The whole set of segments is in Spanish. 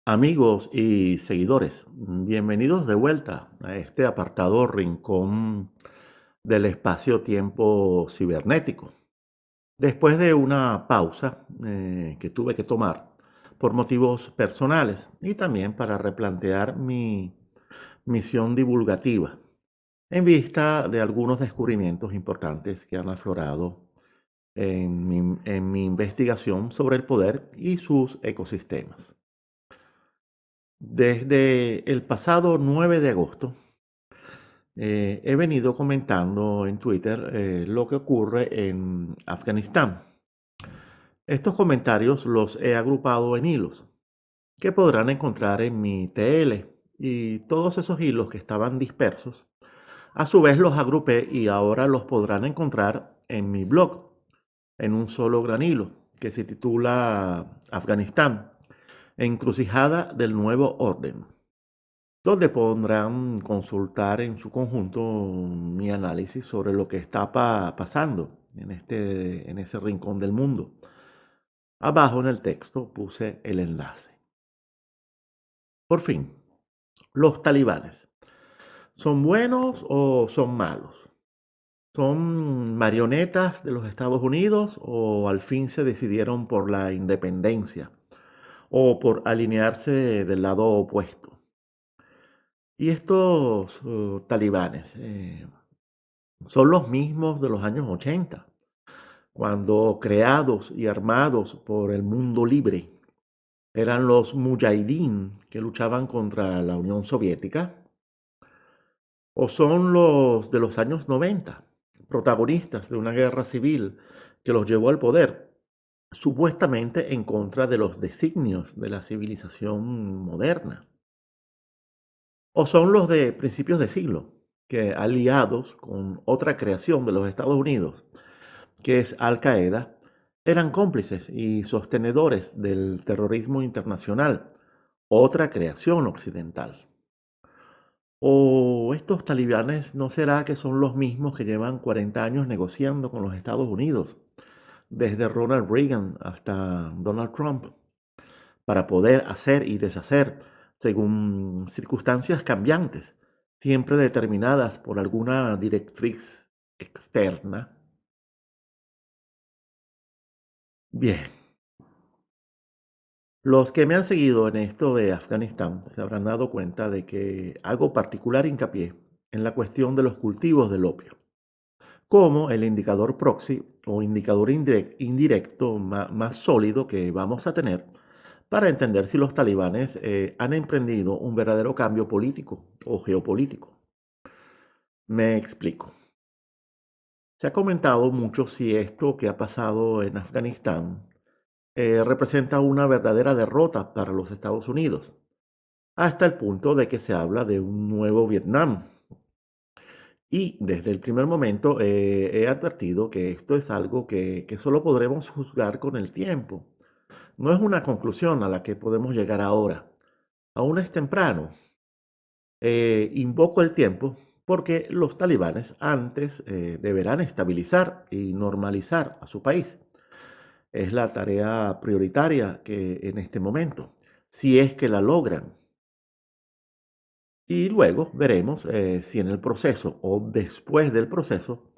Amigos y seguidores, bienvenidos de vuelta a este apartado rincón del espacio-tiempo cibernético. Después de una pausa que tuve que tomar por motivos personales y también para replantear mi misión divulgativa en vista de algunos descubrimientos importantes que han aflorado en mi investigación sobre el poder y sus ecosistemas. Desde el pasado 9 de agosto, he venido comentando en Twitter lo que ocurre en Afganistán. Estos comentarios los he agrupado en hilos que podrán encontrar en mi TL y todos esos hilos que estaban dispersos. A su vez los agrupé y ahora los podrán encontrar en mi blog, en un solo gran hilo, que se titula Afganistán, encrucijada del nuevo orden, donde podrán consultar en su conjunto mi análisis sobre lo que está pasando en ese rincón del mundo. Abajo en el texto puse el enlace. Por fin, los talibanes. ¿Son buenos o son malos? ¿Son marionetas de los Estados Unidos o al fin se decidieron por la independencia o por alinearse del lado opuesto? Y estos talibanes, son los mismos de los años 80, cuando creados y armados por el mundo libre, eran los mujahideen que luchaban contra la Unión Soviética, o son los de los años 90, protagonistas de una guerra civil que los llevó al poder, supuestamente en contra de los designios de la civilización moderna, o son los de principios de siglo, que aliados con otra creación de los Estados Unidos, que es Al Qaeda, eran cómplices y sostenedores del terrorismo internacional, otra creación occidental. ¿O estos talibanes no será que son los mismos que llevan 40 años negociando con los Estados Unidos, desde Ronald Reagan hasta Donald Trump, para poder hacer y deshacer según circunstancias cambiantes, siempre determinadas por alguna directriz externa? Bien, los que me han seguido en esto de Afganistán se habrán dado cuenta de que hago particular hincapié en la cuestión de los cultivos del opio, como el indicador proxy o indicador indirecto más sólido que vamos a tener para entender si los talibanes han emprendido un verdadero cambio político o geopolítico. Me explico. Se ha comentado mucho si esto que ha pasado en Afganistán representa una verdadera derrota para los Estados Unidos, hasta el punto de que se habla de un nuevo Vietnam. Y desde el primer momento he advertido que esto es algo que solo podremos juzgar con el tiempo. No es una conclusión a la que podemos llegar ahora. Aún es temprano. Invoco el tiempo porque los talibanes antes deberán estabilizar y normalizar a su país. Es la tarea prioritaria que en este momento, si es que la logran. Y luego veremos si en el proceso o después del proceso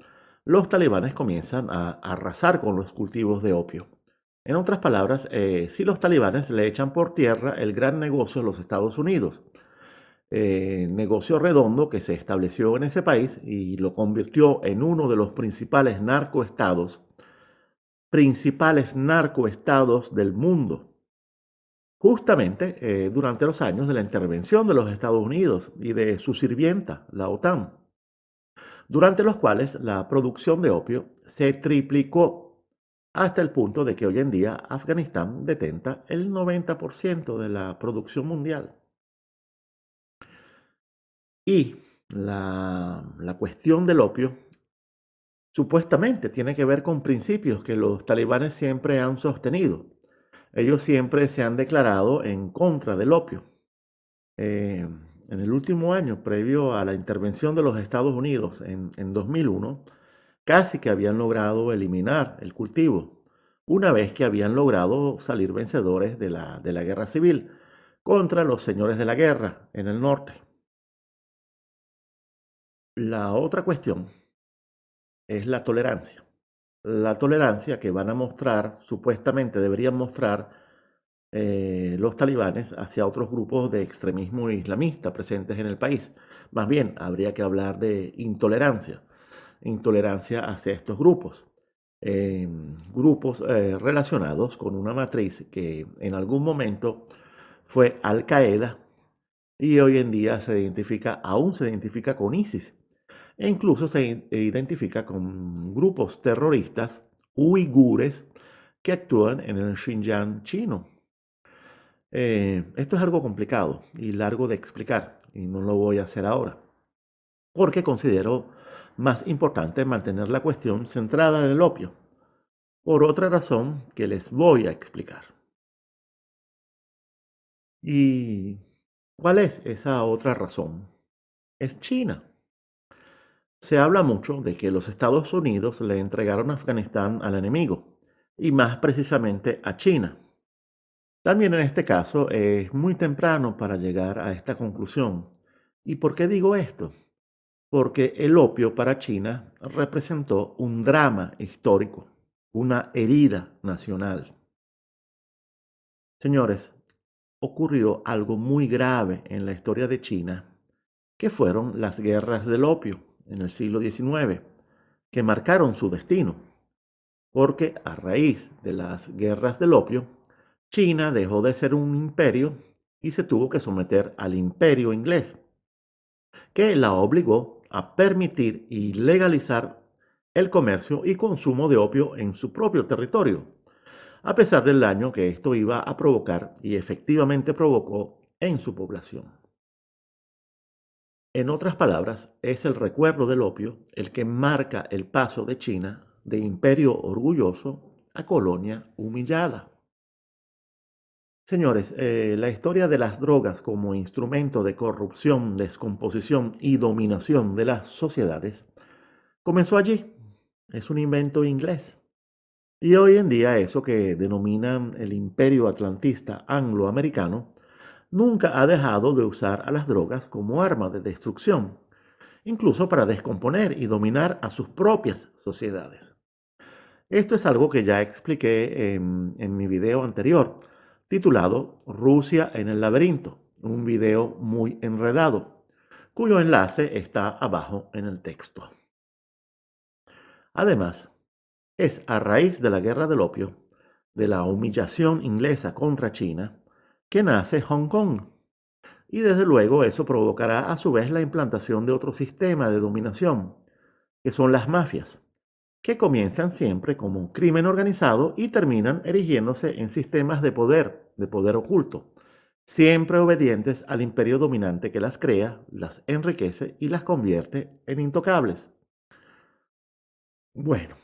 los talibanes comienzan a arrasar con los cultivos de opio. En otras palabras, si los talibanes le echan por tierra el gran negocio de los Estados Unidos, negocio redondo que se estableció en ese país y lo convirtió en uno de los principales narcoestados del mundo, justamente durante los años de la intervención de los Estados Unidos y de su sirvienta, la OTAN, durante los cuales la producción de opio se triplicó hasta el punto de que hoy en día Afganistán detenta el 90% de la producción mundial. Y la cuestión del opio supuestamente tiene que ver con principios que los talibanes siempre han sostenido. Ellos siempre se han declarado en contra del opio. En el último año, previo a la intervención de los Estados Unidos en 2001, casi que habían logrado eliminar el cultivo, una vez que habían logrado salir vencedores de la guerra civil, contra los señores de la guerra en el norte. La otra cuestión es la tolerancia. La tolerancia que van a mostrar, supuestamente deberían mostrar los talibanes hacia otros grupos de extremismo islamista presentes en el país. Más bien, habría que hablar de intolerancia, intolerancia hacia estos grupos. Grupos relacionados con una matriz que en algún momento fue Al Qaeda y hoy en día aún se identifica con ISIS e incluso se identifica con grupos terroristas uigures que actúan en el Xinjiang chino. Esto es algo complicado y largo de explicar y no lo voy a hacer ahora, porque considero más importante mantener la cuestión centrada en el opio, por otra razón que les voy a explicar. ¿Y cuál es esa otra razón? Es China. Se habla mucho de que los Estados Unidos le entregaron Afganistán al enemigo, y más precisamente a China. También en este caso es muy temprano para llegar a esta conclusión. ¿Y por qué digo esto? Porque el opio para China representó un drama histórico, una herida nacional. Señores, ocurrió algo muy grave en la historia de China, que fueron las guerras del opio en el siglo XIX, que marcaron su destino, porque a raíz de las guerras del opio, China dejó de ser un imperio y se tuvo que someter al imperio inglés, que la obligó a permitir y legalizar el comercio y consumo de opio en su propio territorio, a pesar del daño que esto iba a provocar y efectivamente provocó en su población. En otras palabras, es el recuerdo del opio el que marca el paso de China de imperio orgulloso a colonia humillada. Señores, la historia de las drogas como instrumento de corrupción, descomposición y dominación de las sociedades comenzó allí. Es un invento inglés. Y hoy en día eso que denominan el imperio atlantista angloamericano nunca ha dejado de usar a las drogas como arma de destrucción, incluso para descomponer y dominar a sus propias sociedades. Esto es algo que ya expliqué en mi video anterior, titulado Rusia en el laberinto, un video muy enredado, cuyo enlace está abajo en el texto. Además, es a raíz de la guerra del opio, de la humillación inglesa contra China, que nace Hong Kong. Y desde luego eso provocará a su vez la implantación de otro sistema de dominación, que son las mafias, que comienzan siempre como un crimen organizado y terminan erigiéndose en sistemas de poder oculto, siempre obedientes al imperio dominante que las crea, las enriquece y las convierte en intocables. Bueno,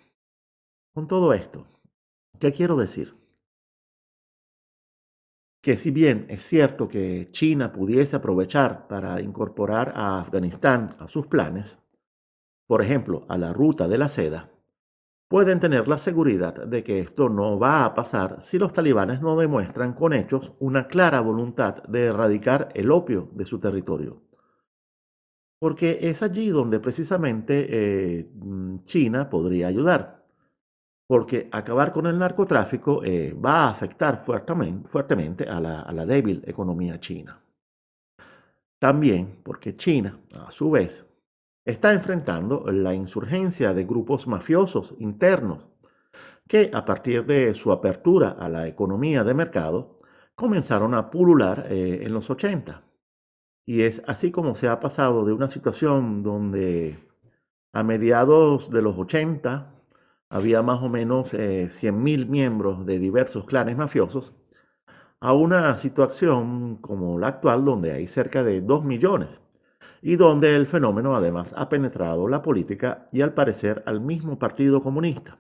con todo esto, ¿qué quiero decir? Que si bien es cierto que China pudiese aprovechar para incorporar a Afganistán a sus planes, por ejemplo, a la ruta de la seda, pueden tener la seguridad de que esto no va a pasar si los talibanes no demuestran con hechos una clara voluntad de erradicar el opio de su territorio. Porque es allí donde precisamente China podría ayudar. Porque acabar con el narcotráfico va a afectar fuertemente a la débil economía china. También porque China, a su vez, está enfrentando la insurgencia de grupos mafiosos internos que a partir de su apertura a la economía de mercado comenzaron a pulular en los 80. Y es así como se ha pasado de una situación donde a mediados de los 80 había más o menos 100.000 miembros de diversos clanes mafiosos a una situación como la actual donde hay cerca de 2 millones y donde el fenómeno además ha penetrado la política y al parecer al mismo Partido Comunista.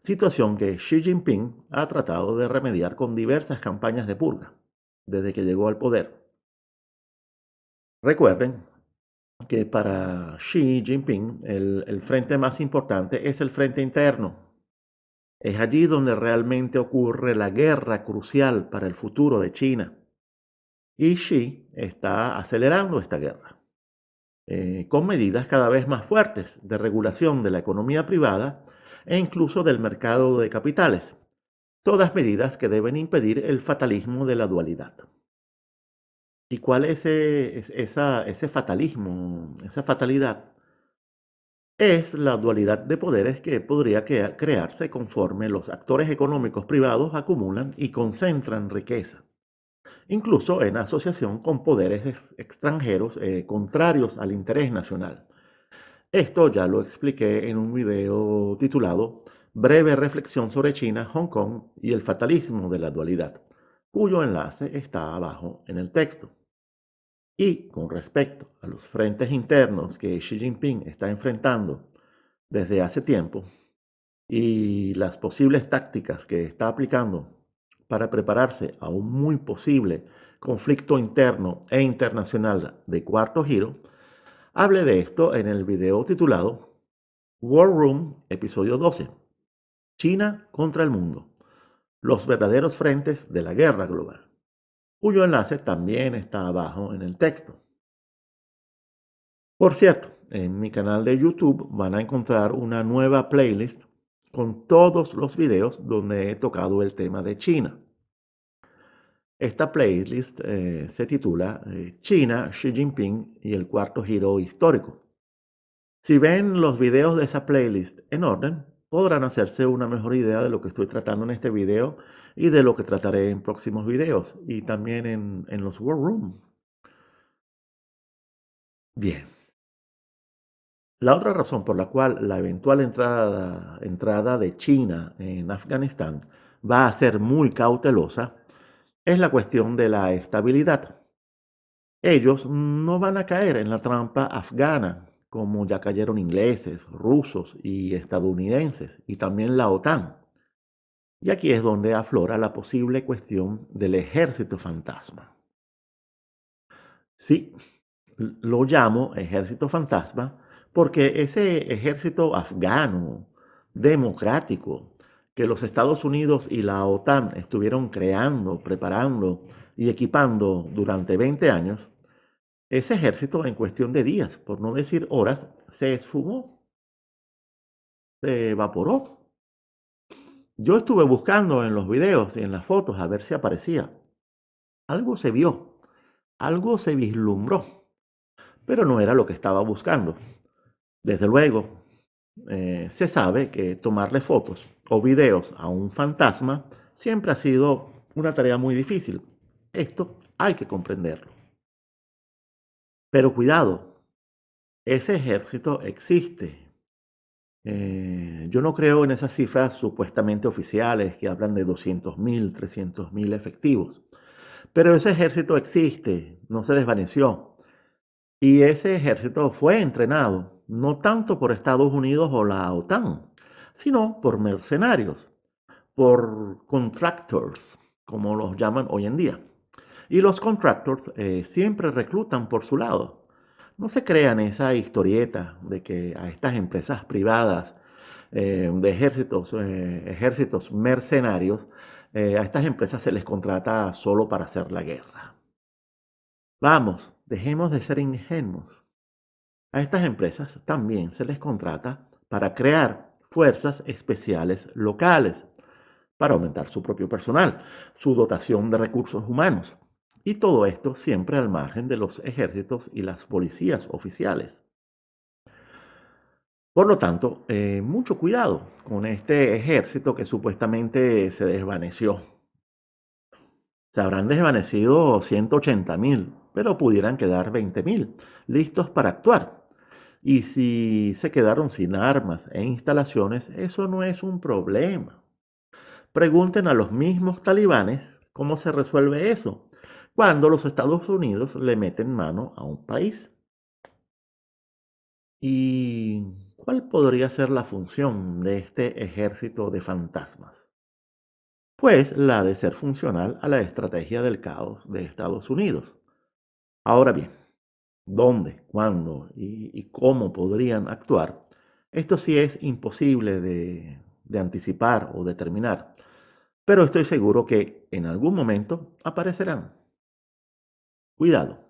Situación que Xi Jinping ha tratado de remediar con diversas campañas de purga desde que llegó al poder. Recuerden que para Xi Jinping el frente más importante es el frente interno. Es allí donde realmente ocurre la guerra crucial para el futuro de China. Y Xi está acelerando esta guerra, con medidas cada vez más fuertes de regulación de la economía privada e incluso del mercado de capitales, todas medidas que deben impedir el fatalismo de la dualidad. ¿Y cuál es ese fatalismo, esa fatalidad? Es la dualidad de poderes que podría crearse conforme los actores económicos privados acumulan y concentran riqueza, incluso en asociación con poderes extranjeros contrarios al interés nacional. Esto ya lo expliqué en un video titulado Breve reflexión sobre China, Hong Kong y el fatalismo de la dualidad, cuyo enlace está abajo en el texto. Y con respecto a los frentes internos que Xi Jinping está enfrentando desde hace tiempo y las posibles tácticas que está aplicando para prepararse a un muy posible conflicto interno e internacional de cuarto giro, hablé de esto en el video titulado War Room, episodio 12, China contra el mundo, los verdaderos frentes de la guerra global, cuyo enlace también está abajo en el texto. Por cierto, en mi canal de YouTube van a encontrar una nueva playlist con todos los videos donde he tocado el tema de China. Esta playlist se titula China, Xi Jinping y el cuarto giro histórico. Si ven los videos de esa playlist en orden, podrán hacerse una mejor idea de lo que estoy tratando en este video y de lo que trataré en próximos videos y también en los War Room. Bien. La otra razón por la cual la eventual entrada de China en Afganistán va a ser muy cautelosa es la cuestión de la estabilidad. Ellos no van a caer en la trampa afgana, como ya cayeron ingleses, rusos y estadounidenses, y también la OTAN. Y aquí es donde aflora la posible cuestión del ejército fantasma. Sí, lo llamo ejército fantasma porque ese ejército afgano, democrático, que los Estados Unidos y la OTAN estuvieron creando, preparando y equipando durante 20 años, ese ejército en cuestión de días, por no decir horas, se esfumó, se evaporó. Yo estuve buscando en los videos y en las fotos a ver si aparecía. Algo se vio, algo se vislumbró, pero no era lo que estaba buscando. Desde luego, se sabe que tomarle fotos o videos a un fantasma siempre ha sido una tarea muy difícil. Esto hay que comprenderlo. Pero cuidado, ese ejército existe. Yo no creo en esas cifras supuestamente oficiales que hablan de 200.000, 300.000 efectivos. Pero ese ejército existe, no se desvaneció. Y ese ejército fue entrenado no tanto por Estados Unidos o la OTAN, sino por mercenarios, por contractors, como los llaman hoy en día. Y los contractors siempre reclutan por su lado. No se crean esa historieta de que a estas empresas privadas de ejércitos mercenarios, a estas empresas se les contrata solo para hacer la guerra. Vamos, dejemos de ser ingenuos. A estas empresas también se les contrata para crear fuerzas especiales locales, para aumentar su propio personal, su dotación de recursos humanos. Y todo esto siempre al margen de los ejércitos y las policías oficiales. Por lo tanto, mucho cuidado con este ejército que supuestamente se desvaneció. Se habrán desvanecido 180.000, pero pudieran quedar 20.000, listos para actuar. Y si se quedaron sin armas e instalaciones, eso no es un problema. Pregunten a los mismos talibanes cómo se resuelve eso cuando los Estados Unidos le meten mano a un país. ¿Y cuál podría ser la función de este ejército de fantasmas? Pues la de ser funcional a la estrategia del caos de Estados Unidos. Ahora bien, ¿dónde, cuándo y cómo podrían actuar? Esto sí es imposible de anticipar o determinar, pero estoy seguro que en algún momento aparecerán. Cuidado.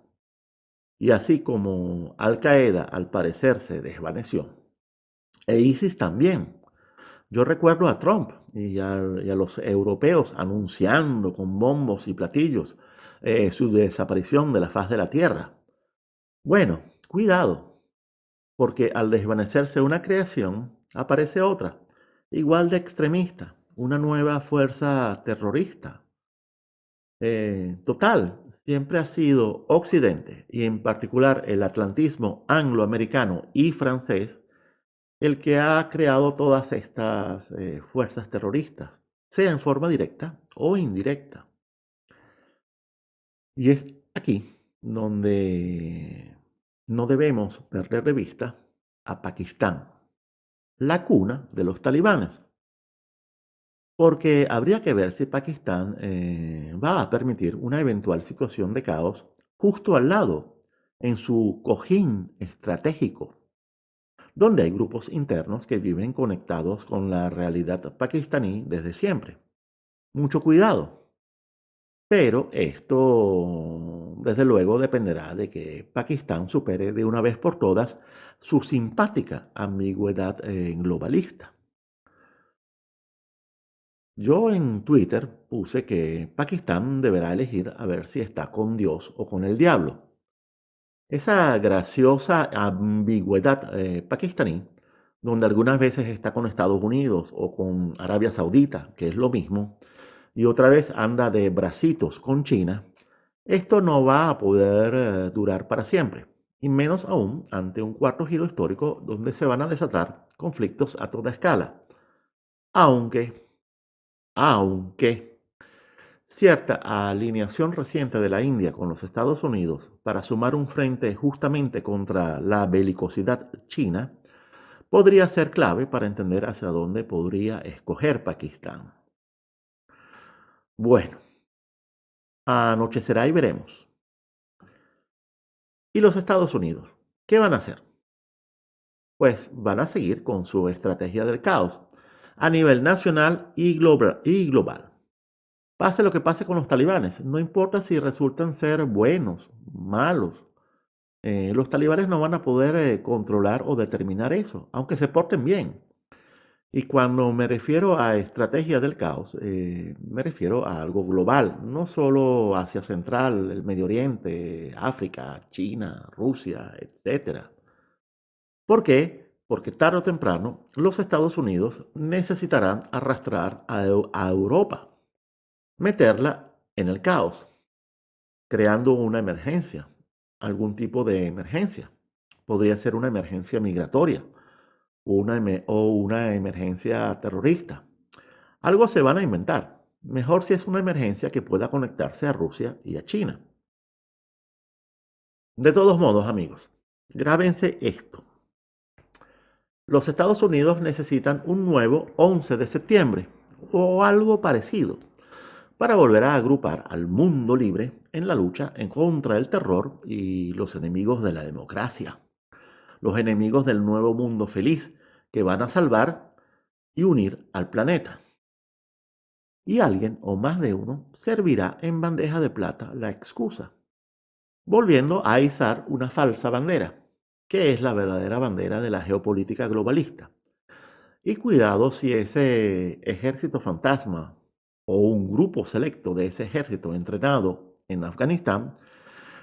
Y así como Al Qaeda al parecer se desvaneció, e ISIS también. Yo recuerdo a Trump y a los europeos anunciando con bombos y platillos su desaparición de la faz de la Tierra. Bueno, cuidado, porque al desvanecerse una creación, aparece otra, igual de extremista, una nueva fuerza terrorista. Total, siempre ha sido Occidente, y en particular el atlantismo angloamericano y francés, el que ha creado todas estas fuerzas terroristas, sea en forma directa o indirecta. Y es aquí donde no debemos perder de vista a Pakistán, la cuna de los talibanes, porque habría que ver si Pakistán va a permitir una eventual situación de caos justo al lado, en su cojín estratégico, donde hay grupos internos que viven conectados con la realidad pakistaní desde siempre. Mucho cuidado. Pero esto, desde luego, dependerá de que Pakistán supere de una vez por todas su simpática ambigüedad globalista. Yo en Twitter puse que Pakistán deberá elegir a ver si está con Dios o con el diablo. Esa graciosa ambigüedad pakistaní, donde algunas veces está con Estados Unidos o con Arabia Saudita, que es lo mismo, y otra vez anda de bracitos con China, esto no va a poder durar para siempre, y menos aún ante un cuarto giro histórico donde se van a desatar conflictos a toda escala. Aunque cierta alineación reciente de la India con los Estados Unidos para sumar un frente justamente contra la belicosidad china podría ser clave para entender hacia dónde podría escoger Pakistán. Bueno, anochecerá y veremos. ¿Y los Estados Unidos? ¿Qué van a hacer? Pues van a seguir con su estrategia del caos a nivel nacional y global. Pase lo que pase con los talibanes, no importa si resultan ser buenos, malos, los talibanes no van a poder controlar o determinar eso, aunque se porten bien. Y cuando me refiero a estrategia del caos, me refiero a algo global, no solo Asia Central, el Medio Oriente, África, China, Rusia, etcétera. ¿Por qué? Porque tarde o temprano los Estados Unidos necesitarán arrastrar a Europa, meterla en el caos, creando una emergencia, algún tipo de emergencia. Podría ser una emergencia migratoria o una emergencia terrorista. Algo se van a inventar. Mejor si es una emergencia que pueda conectarse a Rusia y a China. De todos modos, amigos, grábense esto. Los Estados Unidos necesitan un nuevo 11 de septiembre o algo parecido para volver a agrupar al mundo libre en la lucha en contra del terror y los enemigos de la democracia, los enemigos del nuevo mundo feliz que van a salvar y unir al planeta. Y alguien o más de uno servirá en bandeja de plata la excusa, volviendo a izar una falsa bandera, que es la verdadera bandera de la geopolítica globalista. Y cuidado si ese ejército fantasma o un grupo selecto de ese ejército entrenado en Afganistán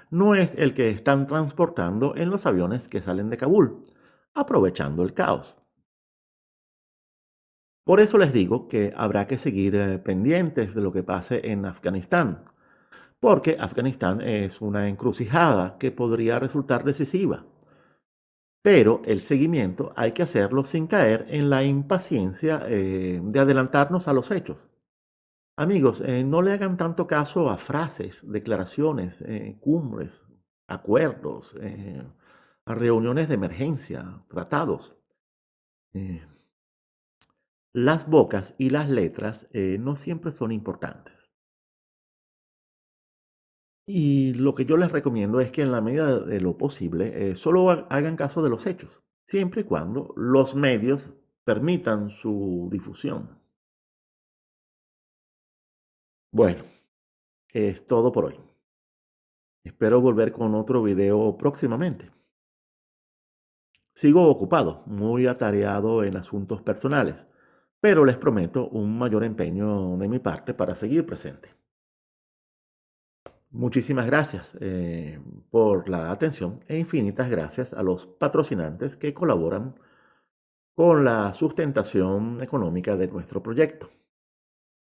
no es el que están transportando en los aviones que salen de Kabul, aprovechando el caos. Por eso les digo que habrá que seguir pendientes de lo que pase en Afganistán, porque Afganistán es una encrucijada que podría resultar decisiva. Pero el seguimiento hay que hacerlo sin caer en la impaciencia de adelantarnos a los hechos. Amigos, no le hagan tanto caso a frases, declaraciones, cumbres, acuerdos, a reuniones de emergencia, tratados. Eh, las bocas y las letras no siempre son importantes. Y lo que yo les recomiendo es que en la medida de lo posible solo hagan caso de los hechos, siempre y cuando los medios permitan su difusión. Bueno, es todo por hoy. Espero volver con otro video próximamente. Sigo ocupado, muy atareado en asuntos personales, pero les prometo un mayor empeño de mi parte para seguir presente. Muchísimas gracias por la atención e infinitas gracias a los patrocinantes que colaboran con la sustentación económica de nuestro proyecto.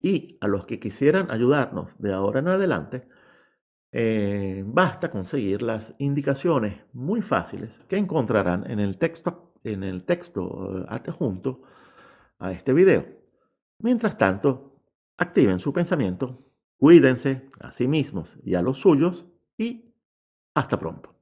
Y a los que quisieran ayudarnos de ahora en adelante, basta conseguir las indicaciones muy fáciles que encontrarán en el texto adjunto a este video. Mientras tanto, activen su pensamiento, cuídense a sí mismos y a los suyos y hasta pronto.